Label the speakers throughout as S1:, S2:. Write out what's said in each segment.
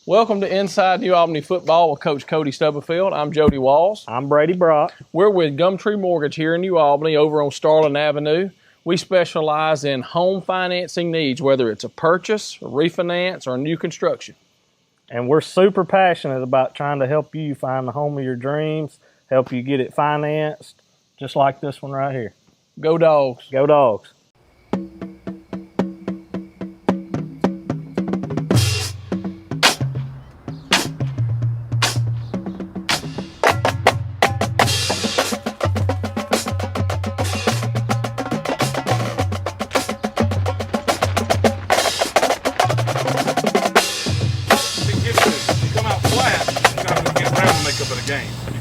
S1: Welcome to Inside New Albany Football with Coach Cody Stubblefield. I'm Jody Walls.
S2: I'm Brady Brock.
S1: We're with Gumtree Mortgage here in New Albany over on Starling Avenue. We specialize in home financing needs, whether it's a purchase, a refinance, or a new construction.
S2: And we're super passionate about trying to help you find the home of your dreams, help you get it financed, just like this one right here.
S1: Go Dogs.
S2: Go Dogs.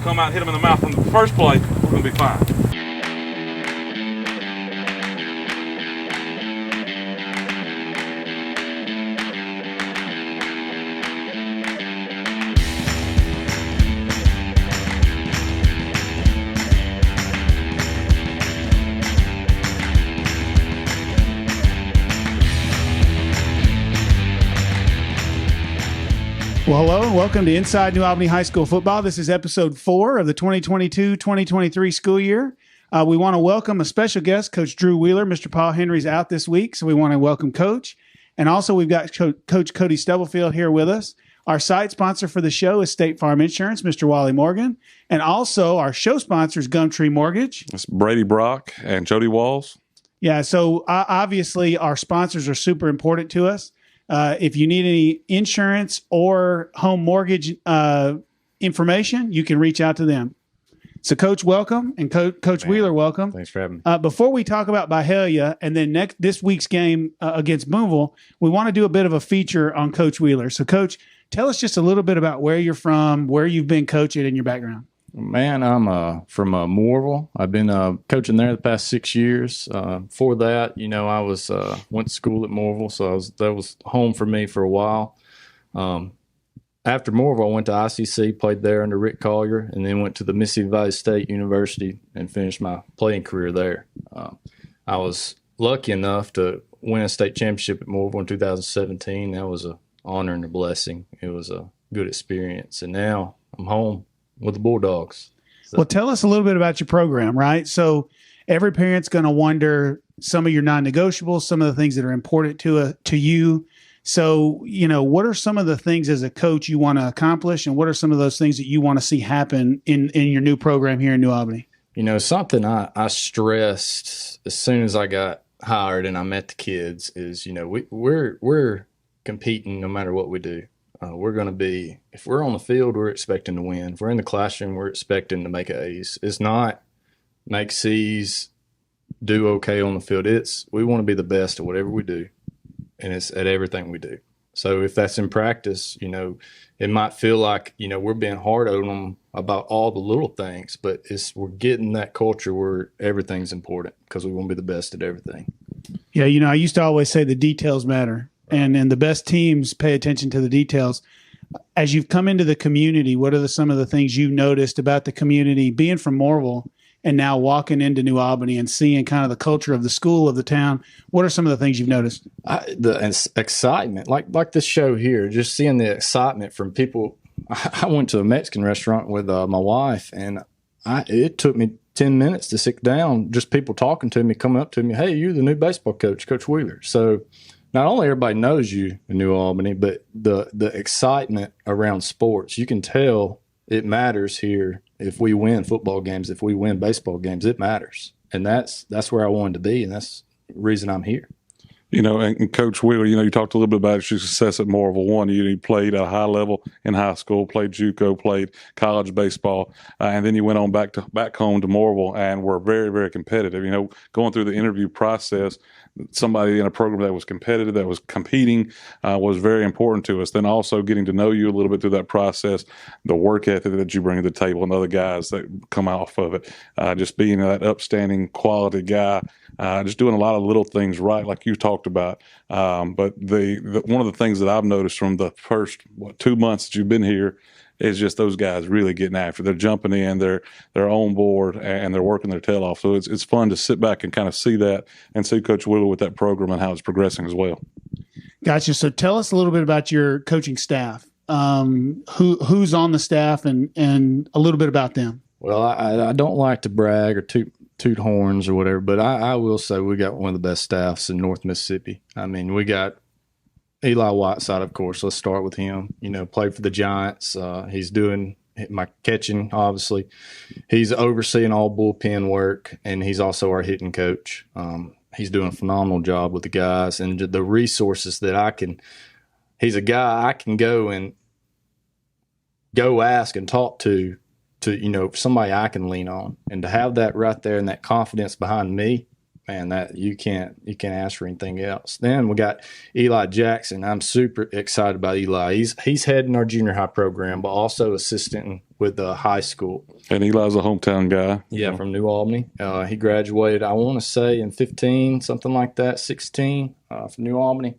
S3: Come out, hit them in the mouth from the first play, we're going to be fine.
S4: Well, hello and welcome to Inside New Albany High School Football. This is episode 4 of the 2022-2023 school year. We want to welcome a special guest, Coach Drew Wheeler. Mr. Paul Henry's out this week, so we want to welcome Coach. And also we've got Coach Cody Stubblefield here with us. Our site sponsor for the show is State Farm Insurance, Mr. Wally Morgan. And also our show sponsor is Gumtree Mortgage.
S3: It's Brady Brock and Jody Walls.
S4: Yeah, so obviously our sponsors are super important to us. If you need any insurance or home mortgage information, you can reach out to them. So, Coach, welcome, and Coach Wheeler, welcome.
S5: Thanks for having me.
S4: Before we talk about Byhalia and then this week's game against Boonville, we want to do a bit of a feature on Coach Wheeler. So, Coach, tell us just a little bit about where you're from, where you've been coaching, and your background.
S5: Man, I'm from Moorville. I've been coaching there the past 6 years. Before that, I was went to school at Moorville, so that was home for me for a while. After Moorville, I went to ICC, played there under Rick Collier, and then went to the Mississippi Valley State University and finished my playing career there. I was lucky enough to win a state championship at Moorville in 2017. That was an honor and a blessing. It was a good experience, and now I'm home with the Bulldogs. So.
S4: Well, tell us a little bit about your program, right? So every parent's going to wonder some of your non-negotiables, some of the things that are important to you. So, what are some of the things as a coach you want to accomplish, and what are some of those things that you want to see happen in your new program here in New Albany?
S5: Something I stressed as soon as I got hired and I met the kids is, we're competing no matter what we do. We're going to be, if we're on the field, we're expecting to win. If we're in the classroom, we're expecting to make A's. It's not make C's, do okay on the field. We want to be the best at whatever we do, and it's at everything we do. So if that's in practice, it might feel like, we're being hard on them about all the little things, but we're getting that culture where everything's important because we want to be the best at everything.
S4: Yeah, I used to always say the details matter. And the best teams pay attention to the details. As you've come into the community, what are some of the things you've noticed about the community, being from Moorville and now walking into New Albany and seeing kind of the culture of the school, of the town? What are some of the things you've noticed?
S5: The excitement, like this show here, just seeing the excitement from people. I went to a Mexican restaurant with my wife, and it took me 10 minutes to sit down, just people talking to me, coming up to me, hey, you're the new baseball coach, Coach Wheeler. So not only everybody knows you in New Albany, but the excitement around sports, you can tell it matters here. If we win football games, if we win baseball games, it matters. And that's where I wanted to be, and that's the reason I'm here.
S3: And Coach Wheeler, you talked a little bit about your success at Moorville. One, you played at a high level in high school, played JUCO, played college baseball, and then you went on back home to Moorville and were very, very competitive. Going through the interview process, somebody in a program that was competitive, that was competing, was very important to us. Then also getting to know you a little bit through that process, the work ethic that you bring to the table and other guys that come off of it, just being that upstanding quality guy, just doing a lot of little things right, like you talked about. But one of the things that I've noticed from the first 2 months that you've been here is just those guys really getting after it. They're jumping in, they're on board, and they're working their tail off. So it's fun to sit back and kind of see that and see Coach Wheeler with that program and how it's progressing as well.
S4: Gotcha. So tell us a little bit about your coaching staff. who's on the staff and a little bit about them.
S5: Well, I don't like to brag or toot horns or whatever, but I will say we got one of the best staffs in North Mississippi. I mean, we got Eli Whiteside, of course. Let's start with him. Played for the Giants. He's doing my catching, obviously. He's overseeing all bullpen work, and he's also our hitting coach. He's doing a phenomenal job with the guys and the resources that he's a guy I can go ask and talk to somebody I can lean on, and to have that right there and that confidence behind me, man, that you can't ask for anything else. Then we got Eli Jackson. I'm super excited about Eli. He's heading our junior high program, but also assisting with the high school. And
S3: Eli's a hometown guy.
S5: Yeah, from New Albany. He graduated, I want to say, in 15, something like that, 16, from New Albany.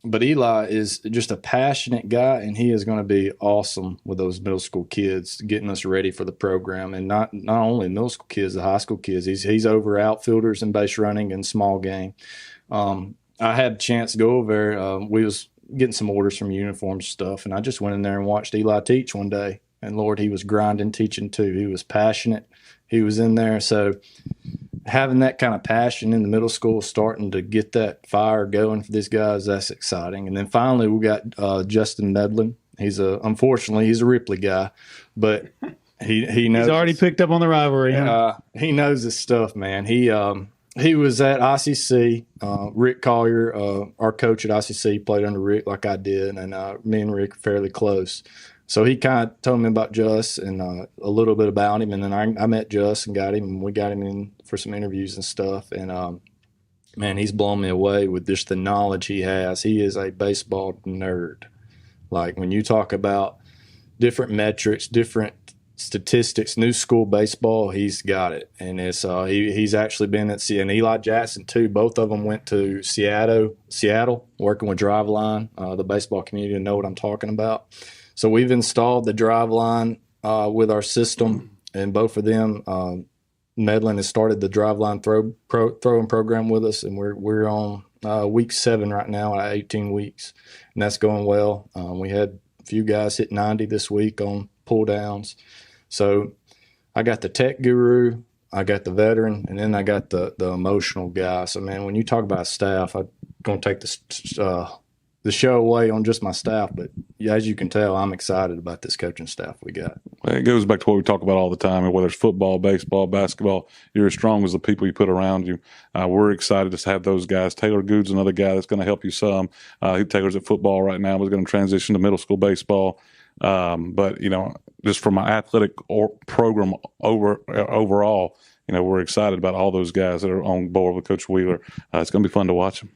S5: But Eli is just a passionate guy, and he is going to be awesome with those middle school kids, getting us ready for the program. And not only middle school kids, the high school kids. He's over outfielders and base running and small game. I had a chance to go over there. We was getting some orders from uniforms stuff, and I just went in there and watched Eli teach one day. And, Lord, he was grinding, teaching too. He was passionate. He was in there. So having that kind of passion in the middle school, starting to get that fire going for these guys, that's exciting. And then finally we got Justin Medlin. Unfortunately, he's a Ripley guy, but he knows.
S4: He's already picked up on the rivalry.
S5: He knows his stuff, man. He was at ICC. Rick Collier, our coach at ICC, played under Rick like I did, and me and Rick are fairly close. So he kind of told me about Juss and a little bit about him, and then I met Juss and got him, and we got him in for some interviews and stuff. And man, he's blown me away with just the knowledge he has. He is a baseball nerd. Like when you talk about different metrics, different statistics, new school baseball, he's got it. And it's he's actually been at and Eli Jackson too. Both of them went to Seattle, working with Driveline. The baseball community know what I'm talking about. So we've installed the drive line with our system, and both of them, Medlin has started the drive line throwing program with us, and we're on week 7 right now at 18 weeks, and that's going well. We had a few guys hit 90 this week on pull downs. So I got the tech guru, I got the veteran, and then I got the emotional guy. So, man, when you talk about staff, I'm going to take the show away on just my staff, but as you can tell, I'm excited about this coaching staff we got.
S3: It goes back to what we talk about all the time, whether it's football, baseball, basketball, you're as strong as the people you put around you. We're excited to have those guys. Taylor Good's another guy that's going to help you some. Taylor's at football right now. He's going to transition to middle school baseball. But, just from my athletic program overall, we're excited about all those guys that are on board with Coach Wheeler. It's going to be fun to watch them.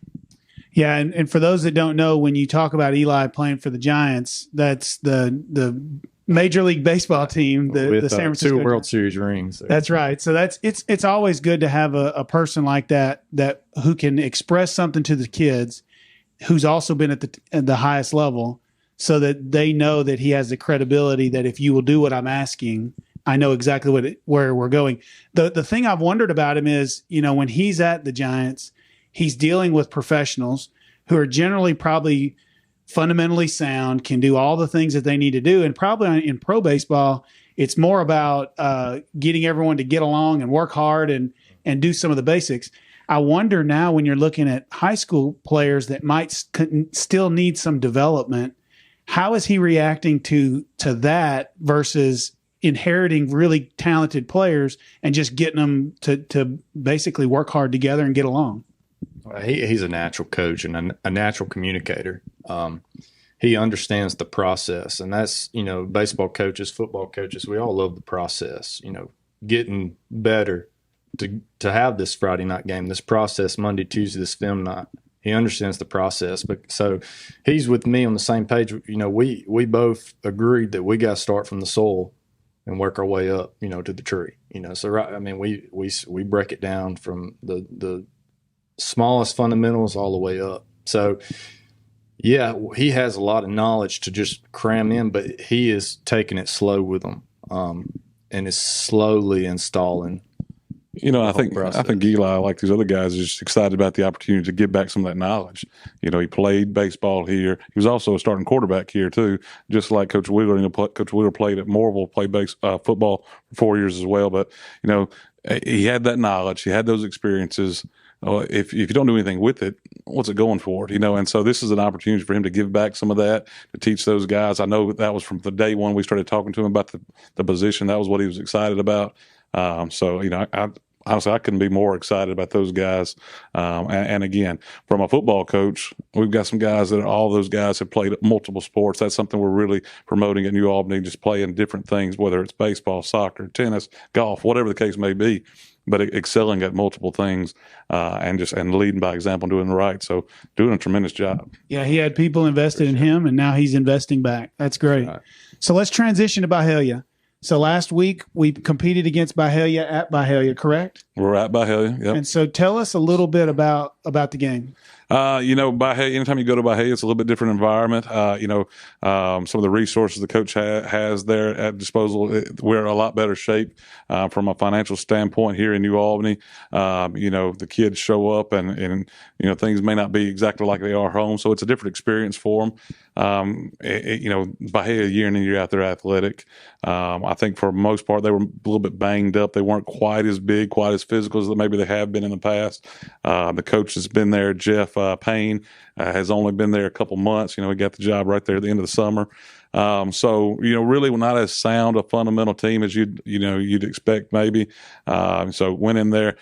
S4: Yeah, and for those that don't know, when you talk about Eli playing for the Giants, that's the Major League Baseball team, the San Francisco
S5: 2 World Series rings.
S4: That's right. So it's always good to have a person like that who can express something to the kids, who's also been at the highest level, so that they know that he has the credibility that if you will do what I'm asking, I know exactly where we're going. The thing I've wondered about him is, when he's at the Giants, he's dealing with professionals who are generally probably fundamentally sound, can do all the things that they need to do. And probably in pro baseball, it's more about getting everyone to get along and work hard and do some of the basics. I wonder now, when you're looking at high school players that might still need some development, how is he reacting to that versus inheriting really talented players and just getting them to basically work hard together and get along?
S5: He's a natural coach and a natural communicator. He understands the process, and that's, baseball coaches, football coaches, we all love the process, getting better to have this Friday night game, this process, Monday, Tuesday, this film night. He understands the process. But so he's with me on the same page. We both agreed that we got to start from the soil and work our way up, to the tree, so right. I mean, we break it down from the smallest fundamentals all the way up. So, yeah, he has a lot of knowledge to just cram in, but he is taking it slow with them, and is slowly installing,
S3: I think Eli, like these other guys, is just excited about the opportunity to give back some of that knowledge. He played baseball here. He was also a starting quarterback here too, just like Coach Wheeler. Coach Wheeler played at Moorville, played football for 4 years as well. But he had that knowledge. He had those experiences. If you don't do anything with it, what's it going for? And so this is an opportunity for him to give back some of that, to teach those guys. I know that was from the day one we started talking to him about the position. That was what he was excited about. Honestly, I couldn't be more excited about those guys. And again, from a football coach, we've got some guys all those guys have played multiple sports. That's something we're really promoting at New Albany, just playing different things, whether it's baseball, soccer, tennis, golf, whatever the case may be, but excelling at multiple things and leading by example, doing the right. So doing a tremendous job.
S4: Yeah, he had people invested in him, and now he's investing back. That's great. Right. So let's transition to Byhalia. So last week we competed against Byhalia at Byhalia, correct?
S3: We're at Byhalia, yep.
S4: And so tell us a little bit about the game.
S3: Byhalia, anytime you go to Byhalia, it's a little bit different environment. Some of the resources the coach has there at disposal, we're in a lot better shape from a financial standpoint here in New Albany. The kids show up and things may not be exactly like they are home, so it's a different experience for them. Byhalia year in and year out, they're athletic. I think for the most part, they were a little bit banged up. They weren't quite as big, quite as physical as maybe they have been in the past. The coach has been there, Jeff Payne, has only been there a couple months. He got the job right there at the end of the summer. Really not as sound a fundamental team as you'd expect maybe. So went in there,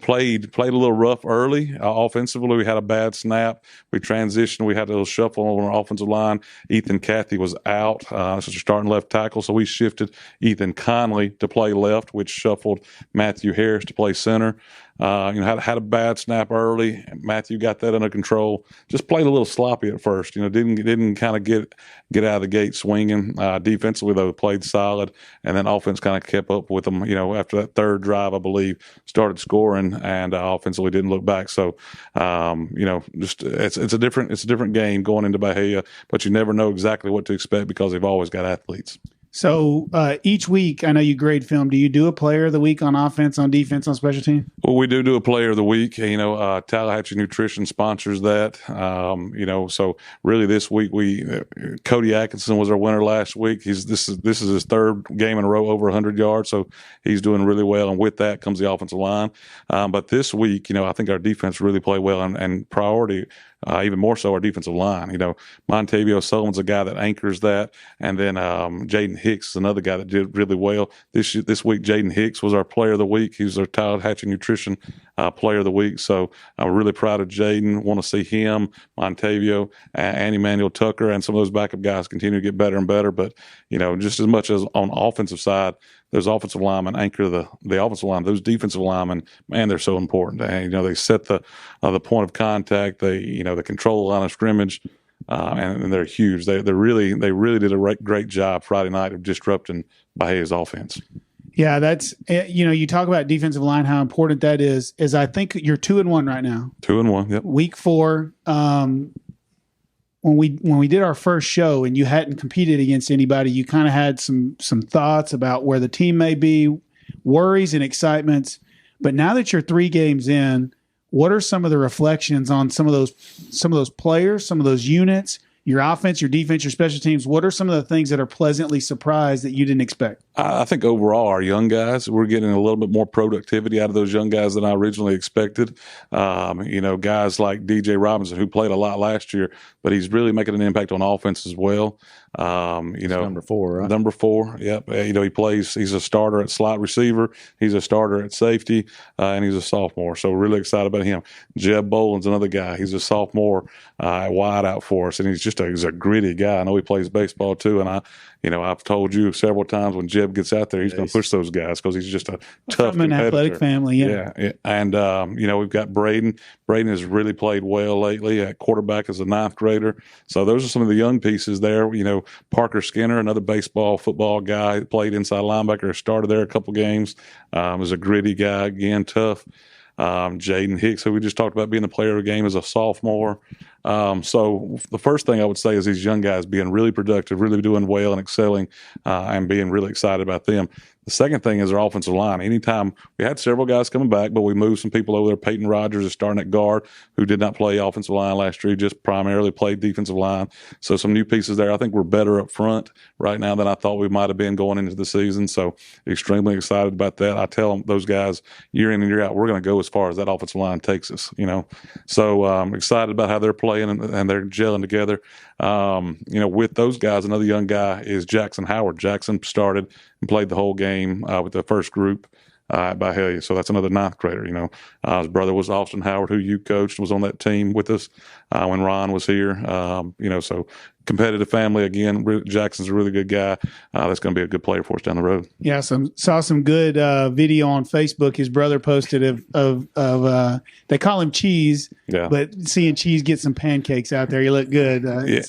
S3: played a little rough early. Offensively, we had a bad snap. We transitioned. We had a little shuffle on our offensive line. Ethan Cathy was out, so starting left tackle. So we shifted Ethan Conley to play left, which shuffled Matthew Harris to play center. Had a bad snap early. Matthew got that under control. Just played a little sloppy at first. Didn't kind of get out of the gate swinging. Defensively though, played solid, and then offense kind of kept up with them. After that third drive, I believe, started scoring, and offensively didn't look back. So, just it's a different game going into Byhalia, but you never know exactly what to expect because they've always got athletes.
S4: So each week, I know you grade film. Do you do a player of the week on offense, on defense, on special team?
S3: Well, we do a player of the week. Tallahatchie Nutrition sponsors that. So really this week Cody Atkinson was our winner last week. This is his third game in a row over 100 yards, so he's doing really well. And with that comes the offensive line. But this week, I think our defense really played well, and priority. Even more so our defensive line. Montavio Sullivan's a guy that anchors that, and then Jaden Hicks is another guy that did really well. This week, Jaden Hicks was our player of the week. He was our Tallahatchie Nutrition player of the week. So I'm really proud of Jaden. Want to see him, Montavio, and Emmanuel Tucker, and some of those backup guys continue to get better and better. But just as much as on the offensive side, those offensive linemen anchor the offensive line. Those defensive linemen, man, they're so important. And, they set the point of contact. They control the line of scrimmage, and they're huge. They really did a great job Friday night of disrupting Byhalia's offense.
S4: Yeah, that's you talk about defensive line, how important that is. I think you're 2-1 right now.
S3: 2-1. Yep.
S4: Week 4. When we did our first show and you hadn't competed against anybody, you kind of had some thoughts about where the team may be, worries and excitements. But now that you're 3 games in, what are some of the reflections on some of those players, some of those units, your offense, your defense, your special teams? What are some of the things that are pleasantly surprised that you didn't expect?
S3: I think overall our young guys, we're getting a little bit more productivity out of those young guys than I originally expected. Guys like DJ Robinson, who played a lot last year, but he's really making an impact on offense as well.
S5: Number 4, right?
S3: Number 4, yep. He plays. He's a starter at slot receiver. He's a starter at safety, and he's a sophomore. So we're really excited about him. Jeb Boland's another guy. He's a sophomore wide out for us, and he's a gritty guy. I know he plays baseball too, and I've told you several times when Jeb gets out there, he's going to push those guys because he's just a tough
S4: from an athletic family. Yeah.
S3: And we've got Braden. Braden has really played well lately. At quarterback as a 9th grader. So those are some of the young pieces there. Parker Skinner, another baseball, football guy, played inside linebacker, started there a couple games. Was a gritty guy, again, tough. Jaden Hicks, who we just talked about being the player of the game, as a sophomore. So the first thing I would say is these young guys being really productive, really doing well and excelling, and being really excited about them. The second thing is our offensive line. Anytime we had several guys coming back, but we moved some people over there. Peyton Rogers is starting at guard, who did not play offensive line last year, just primarily played defensive line. So some new pieces there. I think we're better up front right now than I thought we might have been going into the season. So extremely excited about that. I tell those guys year in and year out, we're going to go as far as that offensive line takes us, So I'm excited about how they're playing and they're gelling together. With those guys, another young guy is Jackson Howard. Jackson started and played the whole game with the first group at Byhalia. So that's another ninth grader. His brother was Austin Howard, who you coached, was on that team with us when Ron was here. So competitive family again. Jackson's a really good guy. That's going to be a good player for us down the road.
S4: Yeah, saw some good video on Facebook. His brother posted of they call him Cheese, but seeing Cheese get some pancakes out there, you look good.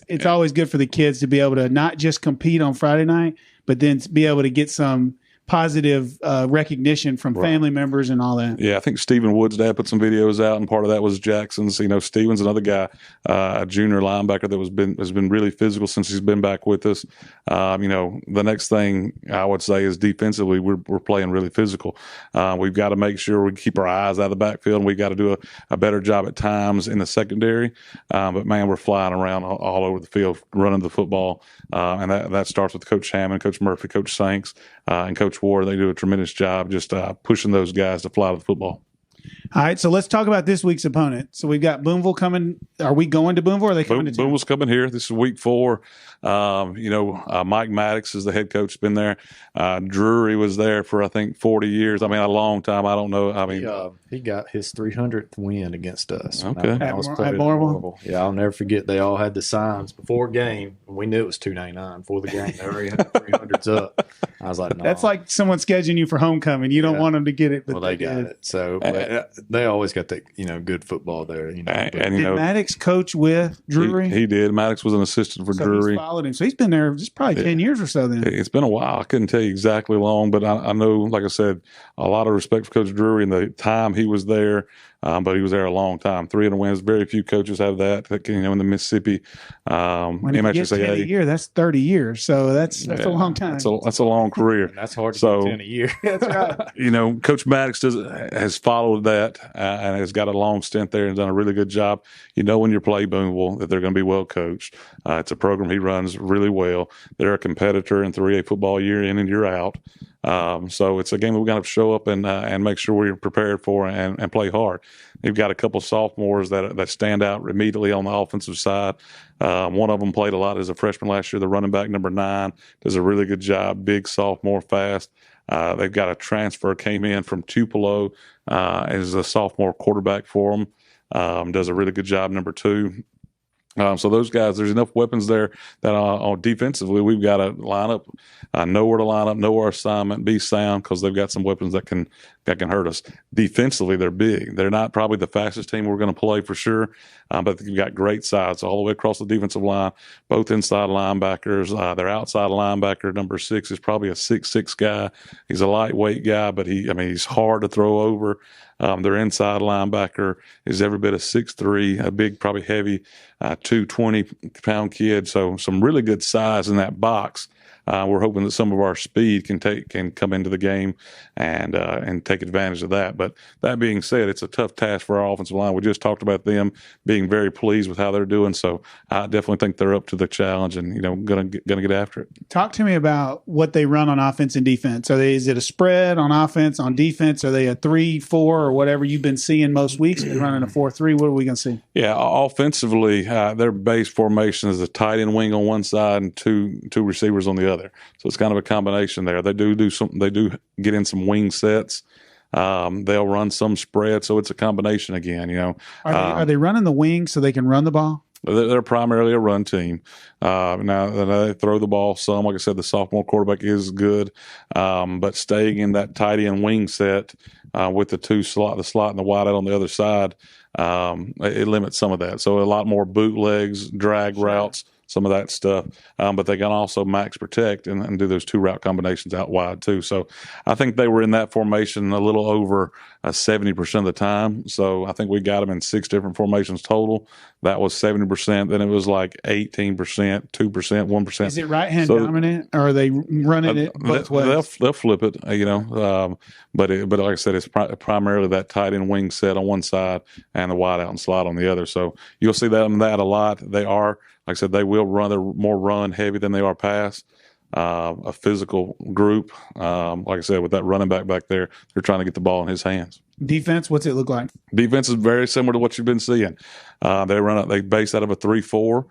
S4: It's always good for the kids to be able to not just compete on Friday night, but then be able to get some positive recognition from family members and all that.
S3: Yeah, I think Stephen Wood's dad put some videos out, and part of that was Jackson's. Stephen's another guy, a junior linebacker that has been really physical since he's been back with us. The next thing I would say is defensively, we're playing really physical. We've got to make sure we keep our eyes out of the backfield, and we've got to do a better job at times in the secondary. But man, we're flying around all over the field, running the football, and that starts with Coach Hammond, Coach Murphy, Coach Sanks, and Coach Ward. They do a tremendous job just pushing those guys to fly to the football.
S4: All right, so let's talk about this week's opponent. So we've got Boonville coming. Are we going to Boonville, or are they coming to town?
S3: Boonville's coming here. This is week 4. Mike Maddox is the head coach, been there. Drury was there for, I think, 40 years. I mean, a long time. I don't know. I mean,
S5: he got his 300th win against us.
S3: Okay.
S5: I was
S4: At Boonville?
S5: Yeah, I'll never forget. They all had the signs before game. We knew it was 299 before the game. They already had the 300s up. I was like, no.
S4: That's like someone scheduling you for homecoming. You don't want them to get it, but
S5: they got it. So they always got the good football there.
S4: Did Maddox coach with Drury?
S3: He did. Maddox was an assistant for Drury.
S4: He's followed him. So he's been there just probably 10 years or so then.
S3: It's been a while. I couldn't tell you exactly long, but I know, like I said, a lot of respect for Coach Drury and the time he was there. But he was there a long time. 300 wins. Very few coaches have that. In the Mississippi
S4: when you get 10 a year, that's 30 years. So that's a long time.
S3: That's a long career.
S5: That's hard to get 10 a year.
S4: That's right.
S3: Coach Maddox has followed that and has got a long stint there and done a really good job. When you play Boonville that they're going to be well coached. It's a program he runs really well. They're a competitor in 3A football year in and year out. So it's a game that we're going to have to show up and make sure we're prepared for and play hard. They've got a couple of sophomores that stand out immediately on the offensive side. One of them played a lot as a freshman last year. The running back, number 9, does a really good job. Big sophomore, fast. They've got a transfer, came in from Tupelo as a sophomore quarterback for them. Does a really good job, number 2. So those guys, there's enough weapons there that on defensively, we've got to line up, know where to line up, know our assignment, be sound, because they've got some weapons that can hurt us. Defensively, they're big. They're not probably the fastest team we're going to play for sure, but they've got great sides all the way across the defensive line, both inside linebackers. Their outside linebacker, number 6, is probably a 6'6" guy. He's a lightweight guy, but he's hard to throw over. Their inside linebacker is every bit of 6'3", a big, probably heavy, 220-pound kid. So some really good size in that box. We're hoping that some of our speed can come into the game and take advantage of that. But that being said, it's a tough task for our offensive line. We just talked about them being very pleased with how they're doing. So I definitely think they're up to the challenge and going to get after it.
S4: Talk to me about what they run on offense and defense. Is it a spread on offense, on defense? Are they a 3-4 or whatever you've been seeing most weeks? Are they running a 4-3? What are we going to see?
S3: Yeah, offensively, their base formation is a tight end wing on one side and two receivers on the other. So it's kind of a combination there. They do get in some wing sets. They'll run some spread, so it's a combination again.
S4: Are they running the wing so they can run the ball?
S3: They're primarily a run team. Now they throw the ball some. Like I said, the sophomore quarterback is good, but staying in that tight end wing set with the slot and the wide out on the other side, it limits some of that. So a lot more bootlegs, drag routes some of that stuff. But they can also max protect and do those 2 route combinations out wide too. So I think they were in that formation a little over 70% of the time. So I think we got them in 6 different formations total. That was 70%. Then it was like 18%, 2%, 1%.
S4: Is it right-hand dominant, or are they running it both ways?
S3: They'll flip it, but like I said, it's primarily that tight end wing set on one side and the wide out and slot on the other. So you'll see that a lot. They are, like I said, they will run. They're more run heavy than they are pass. A physical group. Like I said, with that running back there, they're trying to get the ball in his hands.
S4: Defense, what's it look like?
S3: Defense is very similar to what you've been seeing. They base out of a 3-4.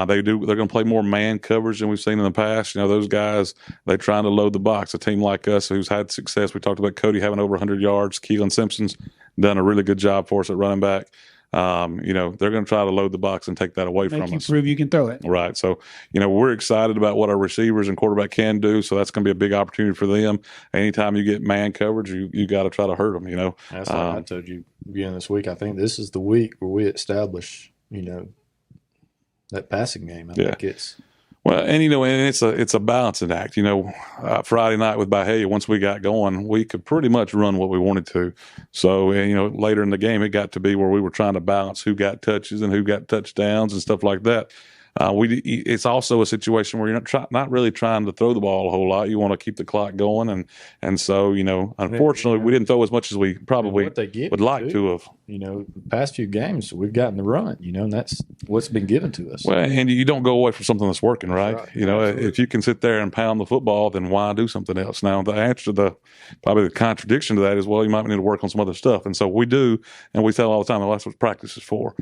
S3: They're going to play more man coverage than we've seen in the past. Those guys, they're trying to load the box. A team like us who's had success. We talked about Cody having over 100 yards. Keelan Simpson's done a really good job for us at running back. They're going to try to load the box and take that away from us.
S4: Prove you can throw it.
S3: Right. So, we're excited about what our receivers and quarterback can do. So that's going to be a big opportunity for them. Anytime you get man coverage, you got to try to hurt them,
S5: That's like I told you beginning this week. I think this is the week where we establish, that passing game. I think it's.
S3: Well, and it's a balancing act. Friday night with Byhalia, once we got going, we could pretty much run what we wanted to. So, later in the game, it got to be where we were trying to balance who got touches and who got touchdowns and stuff like that. It's also a situation where you're not really trying to throw the ball a whole lot. You want to keep the clock going, and so unfortunately, we didn't throw as much as we probably would like to have.
S5: The past few games we've gotten the run, and that's what's been given to us.
S3: Well, and you don't go away from something that's working, right?
S5: Absolutely.
S3: If you can sit there and pound the football, then why do something else? Now, the answer to probably the contradiction to that is, well, you might need to work on some other stuff, and so we do, and we tell all the time, well, that's what practice is for.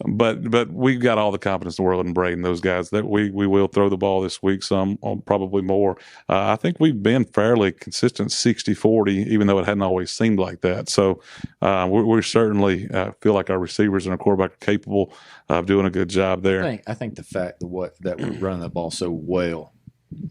S3: But we've got all the confidence in the world in Braden, those guys, that we will throw the ball this week, some, probably more. I think we've been fairly consistent 60-40, even though it hadn't always seemed like that. So we certainly feel like our receivers and our quarterback are capable of doing a good job there.
S5: I think the fact that we're running the ball so well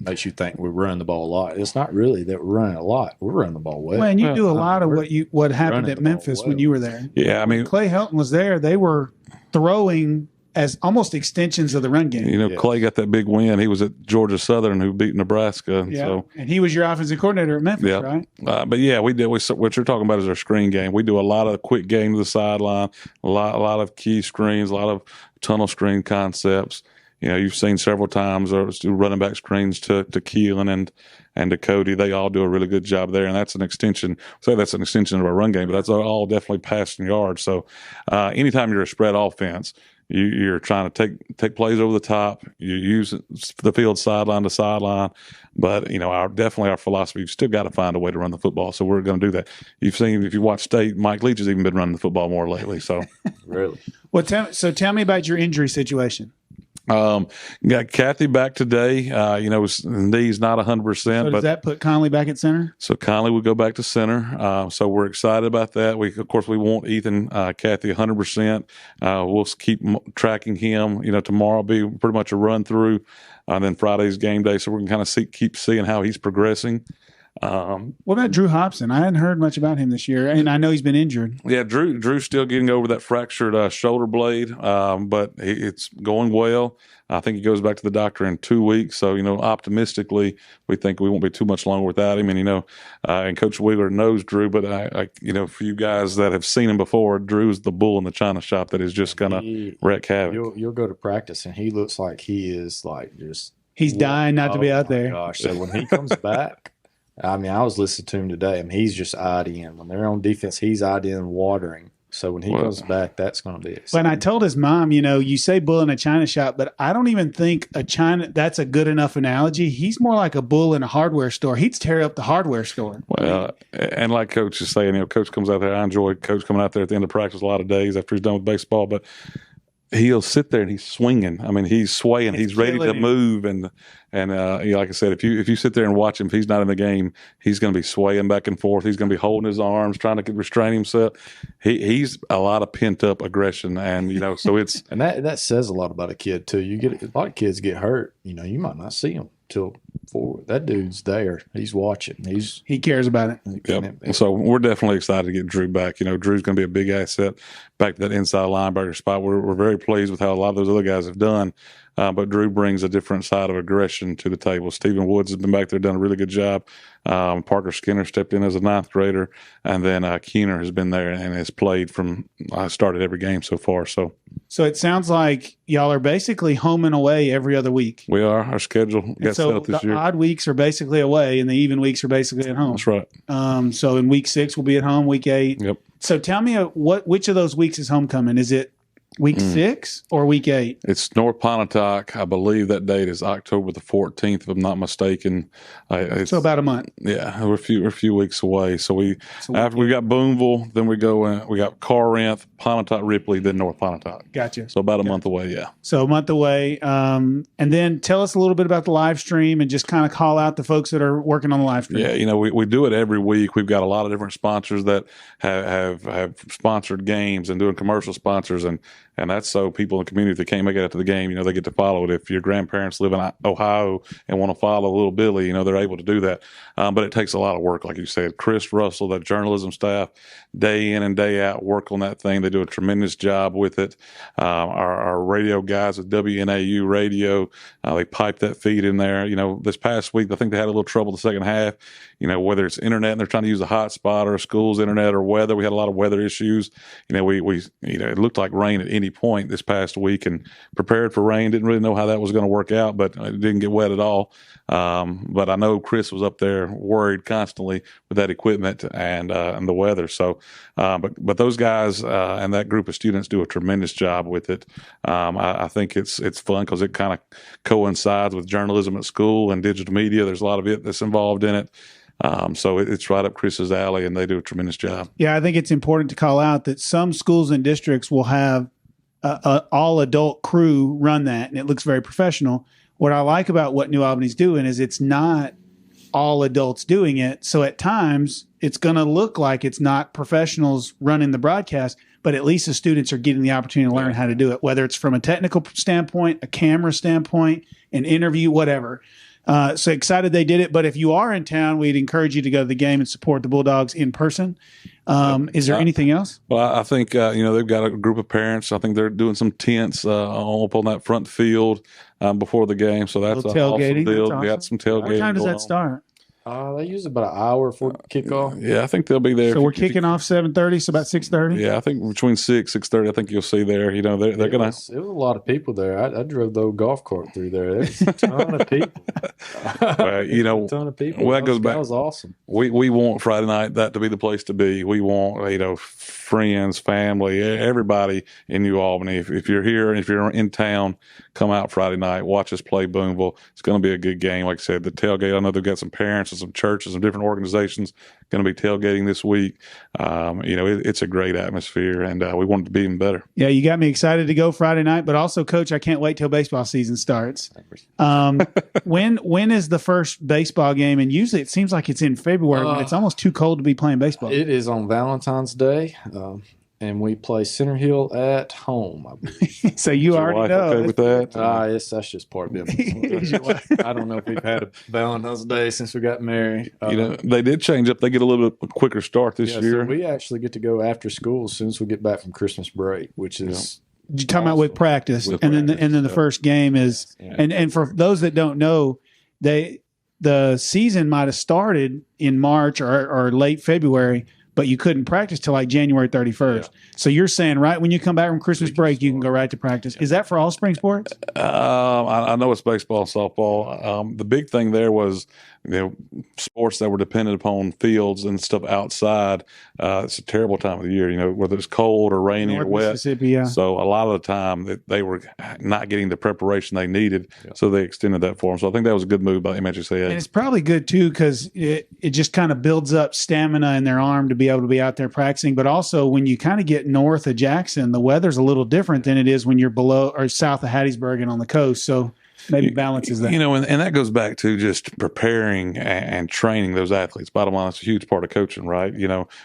S5: makes you think we're running the ball a lot. It's not really that we're running a lot. We're running the ball well.
S4: Well, and you do a lot of what happened at Memphis when you were there.
S3: Yeah, I mean,
S4: when Clay Helton was there, they were throwing as almost extensions of the run game.
S3: Clay got that big win. He was at Georgia Southern, who beat Nebraska.
S4: Yeah,
S3: so,
S4: and he was your offensive coordinator at Memphis, right?
S3: But yeah, we did. What you're talking about is our screen game. We do a lot of quick game to the sideline, a lot of key screens, a lot of tunnel screen concepts. You've seen several times do running back screens to Keelan and to Cody. They all do a really good job there, and that's an extension. That's an extension of our run game, but that's all definitely passing yards. So anytime you're a spread offense, you're trying to take plays over the top. You use the field sideline to sideline, but our philosophy, you've still got to find a way to run the football. So we're going to do that. You've seen, if you watch State, Mike Leach has even been running the football more lately. So
S5: really,
S4: well, tell me about your injury situation.
S3: Got Kathy back today. His knee's not 100%.
S4: So does that put Conley back at center?
S3: So Conley would go back to center. So we're excited about that. We want Ethan, Kathy 100%. We'll keep tracking him. Tomorrow will be pretty much a run through, and then Friday's game day. So we're going to kind of keep seeing how he's progressing.
S4: What about Drew Hobson? I hadn't heard much about him this year, and I know he's been injured.
S3: Yeah, Drew's still getting over that fractured shoulder blade, but it's going well. I think he goes back to the doctor in 2 weeks. So, optimistically, we think we won't be too much longer without him. And, and Coach Wheeler knows Drew, but for you guys that have seen him before, Drew's the bull in the china shop that is just going to wreak havoc.
S5: You'll go to practice, and he looks like he is
S4: he's dying not to be out there.
S5: Gosh, so when he comes back, I was listening to him today. He's just eyed in. When they're on defense, he's eyed in watering. So when he comes back, that's going to be exciting.
S4: When I told his mom, you say bull in a china shop, but I don't even think that's a good enough analogy. He's more like a bull in a hardware store. He'd tear up the hardware store.
S3: Well, and like Coach is saying, Coach comes out there. I enjoy Coach coming out there at the end of practice a lot of days after he's done with baseball, but he'll sit there and he's swinging. He's swaying. He's ready to move. And like I said, if you sit there and watch him, if he's not in the game, he's going to be swaying back and forth. He's going to be holding his arms, trying to restrain himself. He's a lot of pent up aggression, and so it's
S5: and that says a lot about a kid too. A lot of kids get hurt. You might not see him till forward. That dude's there. He's watching. He
S4: cares about it.
S3: Yep. So we're definitely excited to get Drew back. Drew's going to be a big asset back to that inside linebacker spot. We're very pleased with how a lot of those other guys have done. But Drew brings a different side of aggression to the table. Stephen Woods has been back there, done a really good job. Parker Skinner stepped in as a 9th grader, and then Keener has been there and has played from started every game so far. So
S4: it sounds like y'all are basically home and away every other week.
S3: We are. Our schedule got set up this year.
S4: The odd weeks are basically away, and the even weeks are basically at home.
S3: That's right.
S4: So in week 6, we'll be at home. Week 8.
S3: Yep.
S4: So tell me which of those weeks is homecoming? Is it week 6 or week 8?
S3: It's North Pontotoc. I believe that date is October the 14th, if I'm not mistaken.
S4: So about a month.
S3: Yeah, we're a few weeks away. So after we got Boonville, then we got Corinth, Pontotoc, Ripley, then North Pontotoc.
S4: Gotcha.
S3: So about a month away, yeah.
S4: So a month away. And then tell us a little bit about the live stream and just kind of call out the folks that are working on the live stream.
S3: Yeah, we do it every week. We've got a lot of different sponsors that have sponsored games and doing commercial sponsors, and that's so people in the community that can't make it out to the game, they get to follow it. If your grandparents live in Ohio and want to follow little Billy, they're able to do that. But it takes a lot of work, like you said. Chris Russell, that journalism staff, day in and day out, work on that thing. They do a tremendous job with it. Our radio guys at WNAU Radio, they pipe that feed in there. This past week, I think they had a little trouble the second half. Whether it's internet and they're trying to use a hotspot or a school's internet or weather. We had a lot of weather issues. It looked like rain at any point this past week, and prepared for rain. Didn't really know how that was going to work out, but it didn't get wet at all. But I know Chris was up there worried constantly with that equipment and the weather. So, but those guys and that group of students do a tremendous job with it. I think it's fun because it kind of coincides with journalism at school and digital media. There's a lot of it that's involved in it. So it's right up Chris's alley, and they do a tremendous job.
S4: Yeah, I think it's important to call out that some schools and districts will have a all-adult crew run that, and it looks very professional. What I like about what New Albany's doing is it's not all adults doing it. So at times, it's going to look like it's not professionals running the broadcast, but at least the students are getting the opportunity to learn how to do it, whether it's from a technical standpoint, a camera standpoint, an interview, whatever. So excited they did it. But if you are in town, we'd encourage you to go to the game and support the Bulldogs in person. Is there anything else?
S3: Well, I think, they've got a group of parents. I think they're doing some tents up on that front field before the game. So that's an awesome deal.
S4: Awesome.
S3: We got some tailgating.
S4: What time does that start?
S5: They use about an hour for kickoff.
S3: Yeah, I think they'll be there.
S4: So we're kicking off 7:30, so about 6:30?
S3: Yeah, I think between 6:30, I think I think you'll see there. They're going to.
S5: It was a lot of people there. I drove the old golf cart through there. There was a ton of people. A ton of people.
S3: Well, that goes back.
S5: That was awesome.
S3: We want Friday night that to be the place to be. We want, friends, family, everybody in New Albany. If you're here and if you're in town, come out Friday night, watch us play Boonville. It's going to be a good game. Like I said, the tailgate, I know they've got some parents and some churches, some different organizations going to be tailgating this week. It's a great atmosphere, and we want it to be even better.
S4: Yeah, you got me excited to go Friday night, but also, Coach, I can't wait till baseball season starts. When is the first baseball game? And usually it seems like it's in February, but it's almost too cold to be playing baseball.
S5: It is on Valentine's Day. And we play Center Hill at home, I believe.
S4: So you already know.
S3: Okay with that?
S5: Yes, that's just part of it. I don't know if we've had a Valentine's Day since we got married.
S3: They did change up. They get a little bit quicker start this year.
S5: So we actually get to go after school as soon as we get back from Christmas break, which is
S4: You're talking about with practice, and then the first game is.
S5: Yeah.
S4: And for those that don't know, the season might have started in March or late February, but you couldn't practice till like January 31st. Yeah. So you're saying right when you come back from Christmas break, you can go right to practice. Is that for all spring sports?
S3: I know it's baseball and softball. The big thing there was sports that were dependent upon fields and stuff outside. It's a terrible time of the year, whether it's cold or rainy or wet.
S4: Mississippi, yeah.
S3: So a lot of the time they were not getting the preparation they needed, so they extended that for them. So I think that was a good move by MHSAA.
S4: And it's probably good too because it just kind of builds up stamina in their arm to be able to be out there practicing. But also when you kind of get north of Jackson, the weather's a little different than it is when you're below or south of Hattiesburg and on the coast. So maybe balances that.
S3: And that goes back to just preparing and training those athletes. Bottom line, it's a huge part of coaching, right?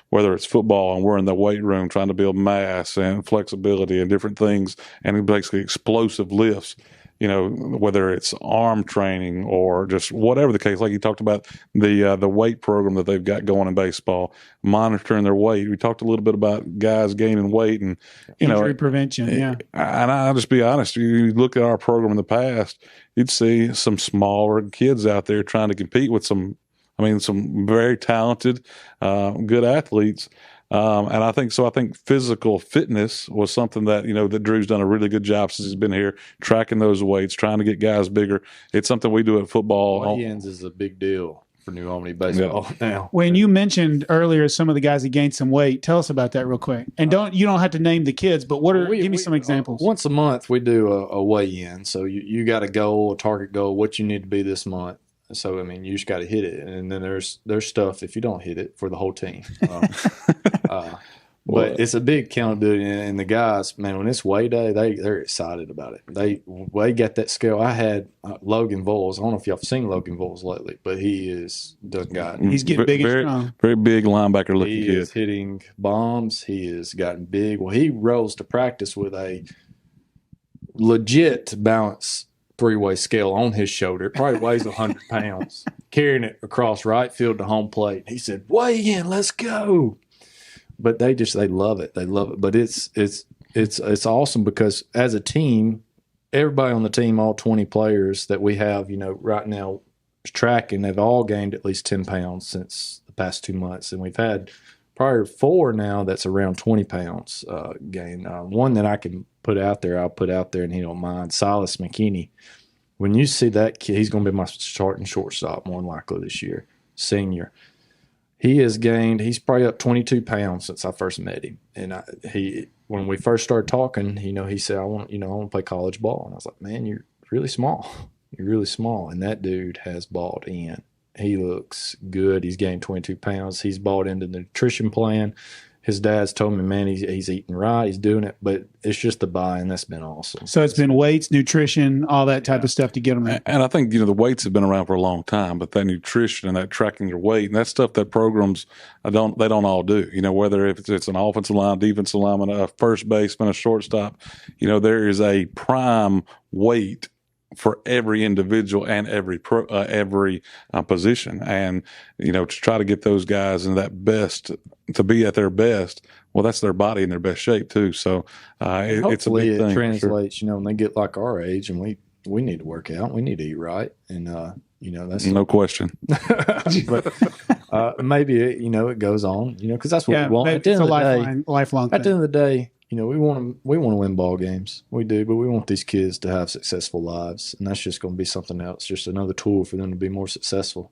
S3: Whether it's football and we're in the weight room trying to build mass and flexibility and different things and basically explosive lifts. whether it's arm training or just whatever the case. Like you talked about the weight program that they've got going in baseball, monitoring their weight. We talked a little bit about guys gaining weight and
S4: injury prevention. Yeah,
S3: and I'll just be honest. You look at our program in the past, you'd see some smaller kids out there trying to compete with some very talented, good athletes. And I think physical fitness was something that, that Drew's done a really good job since he's been here, tracking those weights, trying to get guys bigger. It's something we do at football.
S5: Weigh-ins is a big deal for New Albany baseball now.
S4: When you mentioned earlier some of the guys that gained some weight, tell us about that real quick. And you don't have to name the kids, but give me some examples.
S5: Once a month we do a weigh-in. So you got a goal, a target goal, what you need to be this month. So, you just got to hit it. And then there's stuff if you don't hit it for the whole team. But it's a big accountability. And the guys, man, when it's weigh day, they're excited about it. They got that scale. I had Logan Voles. I don't know if y'all have seen Logan Voles lately, but he is done got.
S4: He's getting big and strong.
S3: Very big linebacker looking kid.
S5: He is hitting bombs. He has gotten big. Well, he rolls to practice with a legit balance three-way scale on his shoulder. It probably weighs 100 pounds, carrying it across right field to home plate. He said, "Weigh in, let's go." But they love it. They love it. But it's awesome because as a team, everybody on the team, all 20 players that we have, right now tracking, they've all gained at least 10 pounds since the past 2 months. And we've had probably 4 now that's around 20 pounds gain. One that I can put out there, I'll put out there, and he don't mind. Silas McKinney. When you see that kid, he's going to be my starting shortstop more than likely this year, senior. He has gained. He's probably up 22 pounds since I first met him. And when we first started talking, he said, "I want to play college ball." And I was like, "Man, you're really small. You're really small." And that dude has bought in. He looks good. He's gained 22 pounds. He's bought into the nutrition plan. His dad's told me, man, he's eating right. He's doing it. But it's just the buy-in. That's been awesome.
S4: So it's been weights, nutrition, all that type of stuff to get them there.
S3: And I think, the weights have been around for a long time, but that nutrition and that tracking your weight and that stuff that programs they don't all do. Whether if it's an offensive line, defensive lineman, a first baseman, a shortstop, there is a prime weight for every individual and every position. And, to try to get those guys in that best, to be at their best, well, that's their body in their best shape too. So it's a big thing.
S5: It translates, when they get like our age and we need to work out, we need to eat right. And, that's
S3: no question.
S5: But maybe, it goes on, because that's what we want.
S4: At the end of the day, lifelong
S5: at the end of the day, we want to win ball games. We do, but we want these kids to have successful lives, and that's just going to be something else, just another tool for them to be more successful.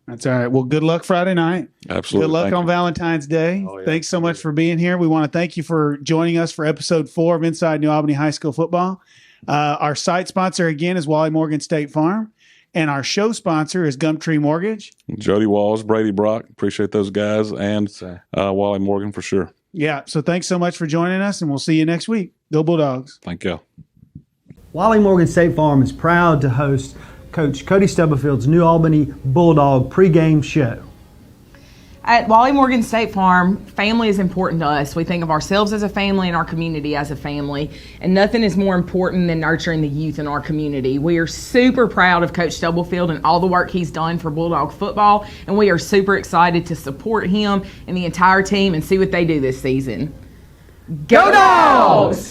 S4: That's all right. Well, good luck Friday night.
S3: Absolutely.
S4: Good luck on Valentine's Day.
S5: Oh, yeah.
S4: Thanks so much for being here. We want to thank you for joining us for episode 4 of Inside New Albany High School Football. Our site sponsor again is Wally Morgan State Farm, and our show sponsor is Gumtree Mortgage.
S3: Jody Walls, Brady Brock, appreciate those guys, and Wally Morgan for sure.
S4: Yeah, so thanks so much for joining us, and we'll see you next week. Go Bulldogs.
S3: Thank you.
S6: Wally Morgan State Farm is proud to host Coach Cody Stubbefield's New Albany Bulldog pregame show.
S7: At Wally Morgan State Farm, family is important to us. We think of ourselves as a family and our community as a family, and nothing is more important than nurturing the youth in our community. We are super proud of Coach Stubblefield and all the work he's done for Bulldog football, and we are super excited to support him and the entire team and see what they do this season. Go Dogs!